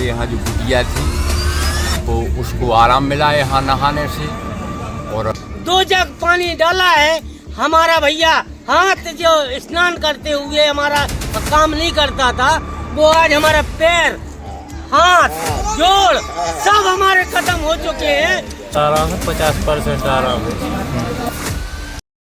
यहाँ जो बिटिया थी वो उसको आराम मिला यहाँ नहाने से। और 2 जग पानी डाला है हमारा भैया, हाथ जो स्नान करते हुए हमारा काम नहीं करता था, वो आज हमारा पैर हाथ जोड़ सब हमारे खत्म हो चुके हैं। आराम है 50% आराम है।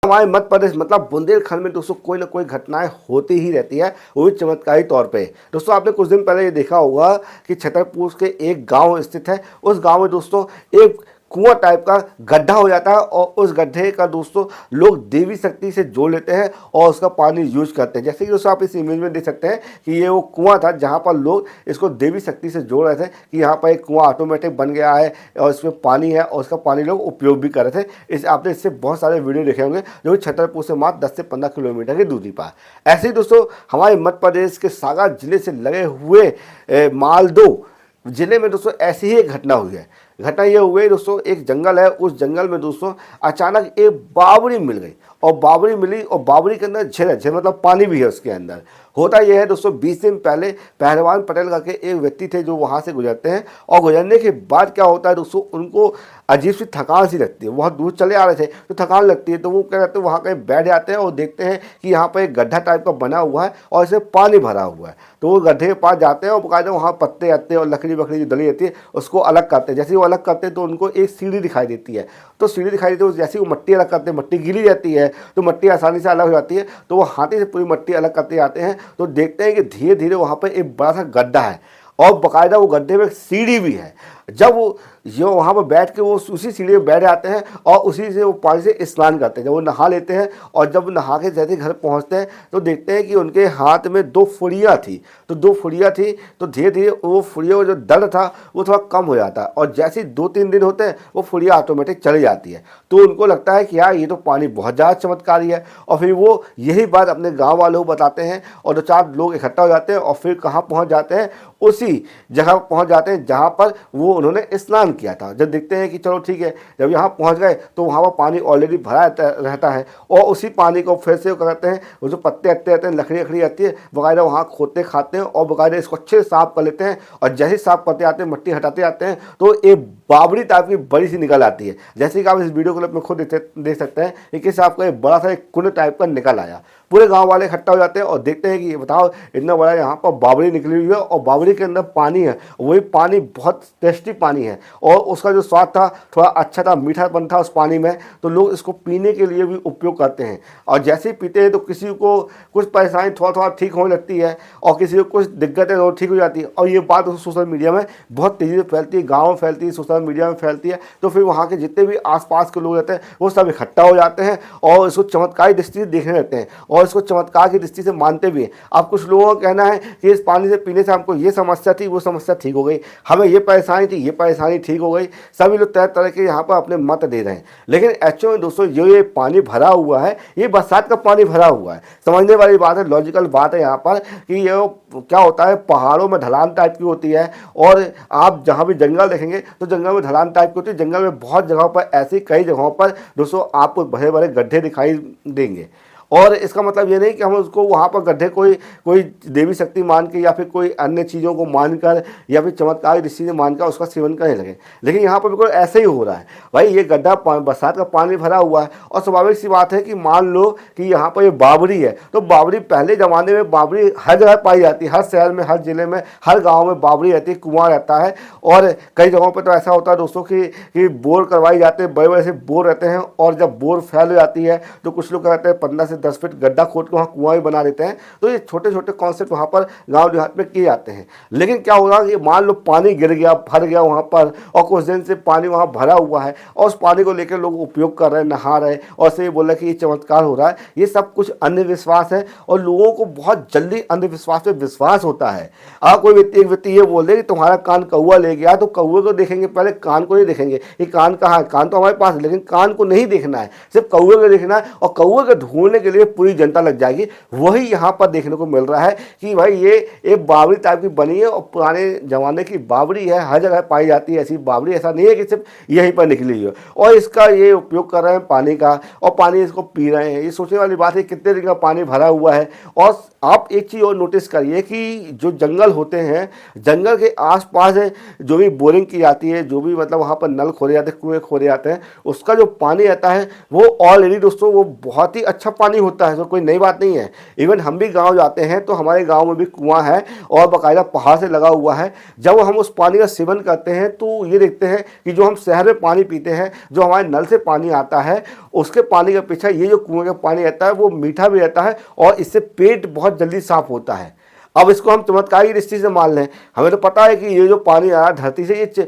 हमारे मध्य प्रदेश मतलब बुंदेलखंड में दोस्तों कोई ना कोई घटनाएं होती ही रहती है, वो भी चमत्कारी तौर पे। दोस्तों आपने कुछ दिन पहले ये देखा होगा कि छतरपुर के एक गांव स्थित है, उस गांव में दोस्तों एक कुआं टाइप का गड्ढा हो जाता है और उस गड्ढे का दोस्तों लोग देवी शक्ति से जोड़ लेते हैं और उसका पानी यूज करते हैं। जैसे कि दोस्तों आप इस इमेज में देख सकते हैं कि ये वो कुआं था जहां पर लोग इसको देवी शक्ति से जोड़ रहे थे कि यहाँ पर एक कुआं ऑटोमेटिक बन गया है और इसमें पानी है और उसका पानी लोग उपयोग भी कर रहे थे। आपने इससे बहुत सारे वीडियो देखे होंगे जो छतरपुर से मात्र 10 से 15 किलोमीटर की दूरी पर। ऐसे ही दोस्तों हमारे मध्य प्रदेश के सागर जिले से लगे हुए मालदो जिले में दोस्तों ऐसी ही एक घटना हुई है। घटना ये हुई दोस्तों, एक जंगल है, उस जंगल में दोस्तों अचानक एक बावड़ी मिल गई और बावड़ी मिली और बावड़ी के अंदर झील है, झील मतलब पानी भी है उसके अंदर। होता यह है दोस्तों 20 दिन पहले पहलवान पटेल करके एक व्यक्ति थे जो वहाँ से गुजरते हैं और गुजरने के बाद क्या होता है दोस्तों उनको अजीब सी थकान सी लगती है। बहुत दूर चले आ रहे थे तो थकान लगती है तो वो क्या करते हैं वहाँ कहीं बैठ जाते हैं और देखते हैं कि यहाँ पर एक गड्ढा टाइप का बना हुआ है और इसमें पानी भरा हुआ है। तो वो गड्ढे के पास जाते हैं और बाकायदा वहाँ पत्ते आते हैं और लकड़ी बकड़ी जो दली रहती है उसको अलग करते हैं। जैसे वो अलग करते हैं तो उनको एक सीढ़ी दिखाई देती है, तो सीढ़ी दिखाई देती है जैसे वो मट्टी अलग करते हैं, मट्टी गीली रहती है तो मट्टी आसानी से अलग हो जाती है। तो वो हाथी से पूरी मट्टी अलग करते जाते हैं तो देखते हैं कि धीरे धीरे वहाँ पर एक बड़ा सा गड्ढा है और बाकायदा वो गड्ढे में एक सीढ़ी भी है। जब वो जो वहाँ पर बैठ के वो उसी सीढ़ी में बैठ जाते हैं और उसी से वो पानी से स्नान करते हैं। जब वो नहा लेते हैं और जब नहा के जैसे घर पहुँचते हैं तो देखते हैं कि उनके हाथ में 2 फुड़ियाँ थी। तो 2 फुड़ियाँ थी तो धीरे धीरे वो फुड़ियों का जो दर्द था वो थोड़ा कम हो जाता है और जैसे 2-3 दिन होते हैं वो फुड़ियाँ ऑटोमेटिक चली जाती है। तो उनको लगता है कि यार ये तो पानी बहुत ज़्यादा चमत्कारी है और फिर वो यही बात अपने गाँव वालों को बताते हैं और 2-4 लोग इकट्ठा हो जाते हैं और फिर कहाँ पहुँच जाते हैं, उसी जगह पहुँच जाते हैं जहाँ पर वो उन्होंने स्नान किया था। जब देखते हैं कि चलो ठीक है, जब यहाँ पहुँच गए तो वहाँ पर पानी ऑलरेडी भरा रहता है और उसी पानी को फिर से करते हैं, वो जो पत्ते अत्ते आते हैं लकड़ी आती है वगैरह वहाँ खोदते खाते हैं और वगैरह इसको अच्छे से साफ कर लेते हैं और जैसे साफ करते आते हैं मट्टी हटाते आते हैं तो एक बावड़ी टाइप की बड़ी सी निकल आती है। जैसे कि आप इस वीडियो क्लिप में खुद देख सकते हैं कि किस आपका एक बड़ा सा एक कुंड टाइप का निकल आया। पूरे गांव वाले इकट्ठा हो जाते हैं और देखते हैं कि ये बताओ इतना बड़ा यहाँ पर बावड़ी निकली हुई है और बावड़ी के अंदर पानी है, वही पानी बहुत टेस्टी पानी है और उसका जो स्वाद था थोड़ा अच्छा था, मीठापन था उस पानी में। तो लोग इसको पीने के लिए भी उपयोग करते हैं और जैसे ही पीते हैं तो किसी को कुछ परेशानी थोड़ा ठीक होने लगती है और किसी को कुछ दिक्कतें और ठीक हो जाती है। और ये बात सोशल मीडिया में बहुत तेज़ी से फैलती है, गाँव में फैलती है, सोशल मीडिया में फैलती है। तो फिर वहाँ के जितने भी आसपास के लोग रहते हैं वो सब इकट्ठा हो जाते हैं और इसको चमत्कारी दृष्टि से देखने लगते हैं और इसको चमत्कार की दृष्टि से मानते भी हैं। अब कुछ लोगों का कहना है कि इस पानी से पीने से हमको ये समस्या थी, वो समस्या ठीक हो गई, हमें ये परेशानी थी, ये परेशानी ठीक हो गई। सभी लोग तरह तरह के यहाँ पर अपने मत दे रहे हैं। लेकिन एक्चुअली में दोस्तों ये पानी भरा हुआ है, ये बरसात का पानी भरा हुआ है। समझने वाली बात है, लॉजिकल बात है यहाँ पर कि ये क्या होता है, पहाड़ों में ढलान टाइप की होती है और आप जहाँ भी जंगल देखेंगे तो जंगल में ढलान टाइप की होती है। जंगल में बहुत जगहों पर ऐसी कई जगहों पर दोस्तों आपको बड़े बड़े गड्ढे दिखाई देंगे और इसका मतलब ये नहीं कि हम उसको वहाँ पर गड्ढे कोई देवी शक्ति मान के या फिर कोई अन्य चीज़ों को मानकर या फिर चमत्कारी दृष्टि से मानकर उसका सेवन करने लगे। लेकिन यहाँ पर बिल्कुल ऐसे ही हो रहा है। भाई ये गड्ढा बरसात का पानी भरा हुआ है और स्वाभाविक सी बात है कि मान लो कि यहाँ पर ये बावड़ी है तो बावड़ी पहले ज़माने में बावड़ी हर जगह पाई जाती है, हर शहर में, हर जिले में, हर गाँव में बावड़ी रहती है, कुआँ रहता है। और कई जगहों पर तो ऐसा होता है दोस्तों कि बोर करवाई जाते हैं, बड़े बड़े से बोर रहते हैं और जब बोर फैल जाती है तो कुछ लोग कहते हैं 15 से 10 फीट गड्ढा खोद के वहाँ कुआं भी बना देते हैं। तो ये छोटे छोटे कॉन्सेप्ट वहाँ पर गांव देहात में किए जाते हैं। लेकिन क्या होगा कि मान लो पानी गिर गया, भर गया वहाँ पर और कुछ दिन से पानी वहाँ भरा हुआ है और उस पानी को लेकर लोग उपयोग कर रहे हैं, नहा रहे और से बोला कि ये चमत्कार हो रहा है। ये सब कुछ अंधविश्वास है और लोगों को बहुत जल्दी अंधविश्वास पे विश्वास होता है। अगर कोई एक व्यक्ति ये बोल दे कि तुम्हारा कान कौवा ले गया तो कौवे को देखेंगे, पहले कान को नहीं देखेंगे कि कान कहाँ है। कान तो हमारे पास है लेकिन कान को नहीं देखना है, सिर्फ कौवे को देखना है और कौवे को ढूंढने के के लिए पूरी जनता लग जाएगी। वही यहाँ पर देखने को मिल रहा है कि भाई ये एक बावड़ी टाइप की बनी है और पुराने ज़माने की बावड़ी है, हर जगह पाई जाती है ऐसी बावड़ी। ऐसा नहीं है कि सिर्फ यहीं पर निकली है और इसका ये उपयोग कर रहे हैं पानी का और पानी इसको पी रहे हैं। ये सोचने वाली बात है कितने दिन का पानी भरा हुआ है। और आप एक चीज़ और नोटिस करिए कि जो जंगल होते हैं, जंगल के आसपास जो भी बोरिंग की जाती है, जो भी मतलब वहाँ पर नल खोले जाते हैं, कुएँ खोले जाते हैं, उसका जो पानी आता है वो ऑलरेडी दोस्तों वो बहुत ही अच्छा पानी होता है। तो कोई नई बात नहीं है। इवन हम भी गाँव जाते हैं तो हमारे गाँव में भी कुआँ है और बाकायदा पहाड़ से लगा हुआ है। जब हम उस पानी का सेवन करते हैं तो ये देखते हैं कि जो हम शहर में पानी पीते हैं, जो हमारे नल से पानी आता है, उसके पानी के पीछे ये जो कुएं का पानी रहता है वो मीठा भी रहता है और इससे पेट बहुत जल्दी साफ होता है। अब इसको हम चमत्कार की दृष्टि से मान लें। हमें तो पता है कि ये जो पानी आ रहा है धरती से, ये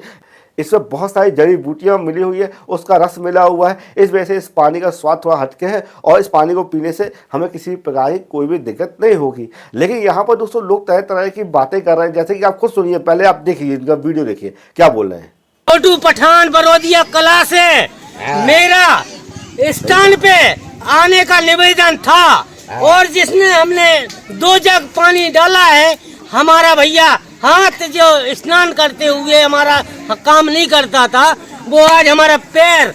इसमें बहुत सारी जड़ी बूटियाँ मिली हुई है, उसका रस मिला हुआ है। इस वजह से इस पानी का स्वाद थोड़ा हटके है और इस पानी को पीने से हमें किसी प्रकार की कोई भी दिक्कत नहीं होगी। लेकिन यहाँ पर दोस्तों लोग तरह तरह की बातें कर रहे हैं, जैसे कि आप खुद सुनिए, पहले आप देखिए इनका वीडियो देखिए क्या बोल रहे हैं। छोटू पठान बरोदिया कला से मेरा स्टैंड पे आने का निवेदन था और जिसने हमने 2 जग पानी डाला है, हमारा भैया हाथ जो स्नान करते हुए हमारा काम नहीं करता था, वो आज हमारा पैर,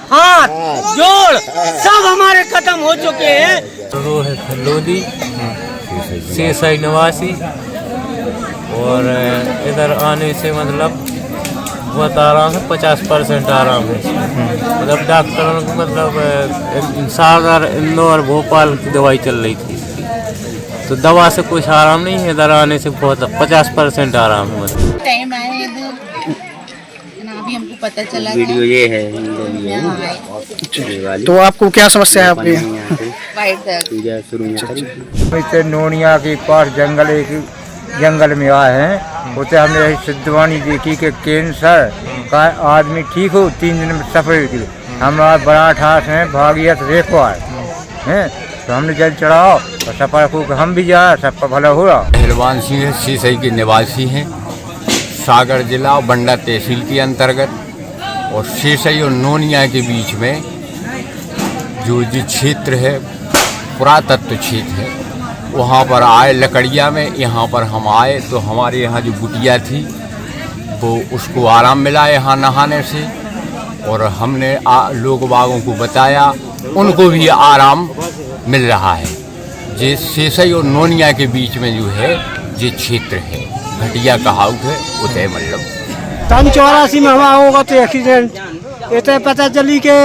हाथ, जोड़ सब हमारे खत्म हो चुके हैं। रोहित लोधी, सीसाई निवासी, और इधर आने से मतलब बहुत आराम है, 50% आराम है। मतलब डॉक्टरों को मतलब सागर, इंदौर, भोपाल की दवाई चल रही थी, तो दवा से कुछ आराम नहीं है। इधर आने से बहुत 50% आराम है। टाइम आए इधर ना, अभी हमको पता चला वीडियो ये है तो आपको क्या समस्या है आपके? पूजा शुरू में इतने नोनिया के पास जंगल में आए हैं। उसे हमने सिद्धवाणी देखी कि कैंसर का आदमी ठीक हो 3 दिन में सफर की। हमारा बड़ा ठास है भागीरथ रेखवार हैं, तो हमने जल चढ़ाओ और सफर को हम भी जाए, सबका भला हो रहा। पहलवान सिंह सीसई के निवासी हैं, सागर जिला और बंडा तहसील के अंतर्गत। और सीसई और नोनिया के बीच में जो क्षेत्र है, पुरातत्व क्षेत्र है, वहाँ पर आए लकड़िया में। यहाँ पर हम आए तो हमारे यहाँ जो गुटिया थी वो उसको आराम मिला यहाँ नहाने से, और हमने लोग बागों को बताया, उनको भी आराम मिल रहा है। ये सीसई और नोनिया के बीच में जो है ये क्षेत्र है, घटिया कहावत है उतय मतलब। 84 में हमारा होगा तो एक्सीडेंट इतने पता चली के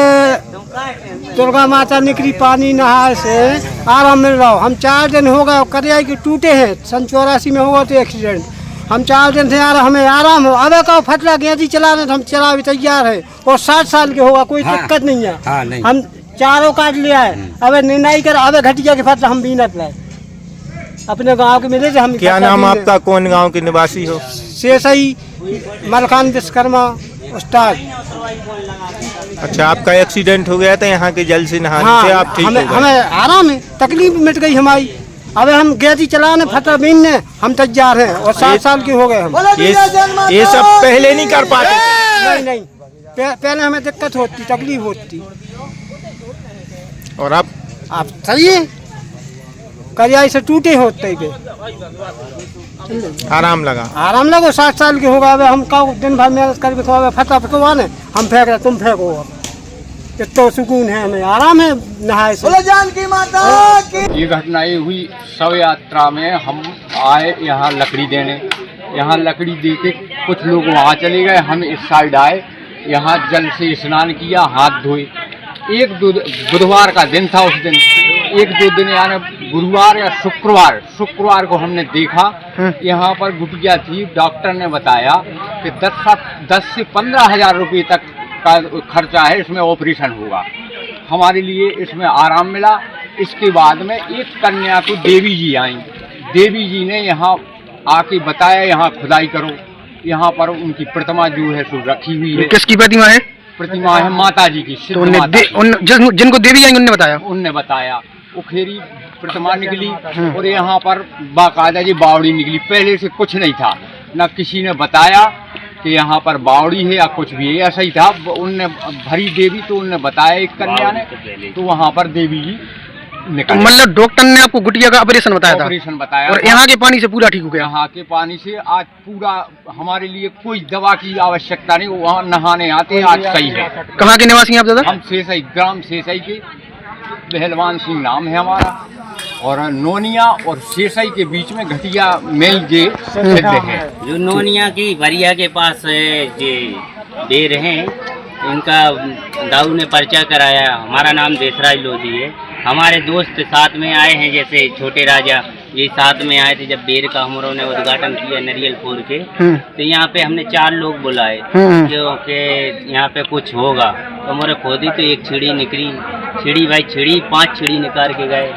दुर्गा माता निकली पानी नहाए से आराम मिल रहा हो। हम 4 दिन हो गए करिया के टूटे हैं, 84 में होगा तो एक्सीडेंट। हम 4 दिन से यार हमें आराम हो। अब का फटला गेंदी चला रहे, हम चला भी तैयार है और 60 साल के होगा, कोई दिक्कत नहीं है। हम चारों काट लिया है, अब नहीं कर, अब घटिया के फटला हम भी न लाए अपने गांव के मिले थे। हम क्या नाम आपका, कौन गांव के निवासी हो? शेषई मलखान विश्वकर्मा उस्ताद। अच्छा, आपका एक्सीडेंट हो गया था यहाँ के जल से नहाने से आप ठीक हो गए? हमें आराम है, तकलीफ मिट गई हमारी। अब हम गेदी चलाने फटा बीनने हम तैयार हैं और 60 साल के हो गए हम। ये सब पहले नहीं कर पाते? नहीं, पहले हमें दिक्कत होती, तकलीफ होती। और अब सही है, करियाई से टूटे होते पे आराम लगा? आराम लगो, 60 साल के हो गए। हम का दिन भर मेहनत करके फटा फटवाने, हम फेंक रहे, तुम फेंको। इतना सुकून है, हमें आराम है नहाए से। ये घटना ये हुई शव यात्रा में। हम आए यहाँ लकड़ी देने, यहाँ लकड़ी दे के कुछ लोग वहाँ चले गए, हम इस साइड आए, यहाँ जल से स्नान किया, हाथ धोए। 1-2 बुधवार का दिन था, उस दिन 1-2 दिन यानी गुरुवार या शुक्रवार को हमने देखा यहाँ पर गुटिया थी। डॉक्टर ने बताया कि 10 से 15 हज़ार रुपये तक का खर्चा है, इसमें ऑपरेशन होगा। हमारे लिए इसमें आराम मिला। इसके बाद में एक कन्या को देवी जी आई, देवी जी ने यहाँ आके बताया यहाँ खुदाई करो। यहाँ पर उनकी प्रतिमा जो है सो रखी हुई है। किसकी प्रतिमा है? प्रतिमा है माता जी की, सिद्ध माता। जिनको देवी आई उनने बताया उखेरी प्रतिमा निकली और यहाँ पर बाकायदा जी बावड़ी निकली। पहले से कुछ नहीं था, न किसी ने बताया कि यहाँ पर बावड़ी है या कुछ भी है, ऐसा ही था। उनने भरी देवी, तो उनने बताया एक कन्या ने, तो वहाँ पर देवी जी निकल। मतलब डॉक्टर ने आपको गुटिया का ऑपरेशन बताया था? ऑपरेशन बताया और था। यहाँ के पानी से पूरा ठीक हो गया? यहाँ के पानी से आज पूरा हमारे लिए कोई दवा की आवश्यकता नहीं, वहाँ नहाने आते आज सही है। कहाँ के निवासी हैं आप दादा? हम सेसई, ग्राम सेसई के, पहलवान सिंह नाम है हमारा, और नोनिया और सेसई के बीच में घटिया मेल जे सिद्ध है। जो नोनिया की भरिया के पास जे दे रहे हैं, इनका दाऊ ने पर्चा कराया। हमारा नाम देसराज लोधी है। हमारे दोस्त साथ में आए हैं, जैसे छोटे राजा, ये साथ में आए थे जब बेर का हम ने उद्घाटन किया नरियल फोर के। तो यहाँ पे हमने 4 लोग बुलाए क्योंकि यहाँ पे कुछ होगा। तो हमारे खोदी तो एक छिड़ी निकली, छिड़ी भाई छिड़ी 5 छिड़ी निकाल के गए।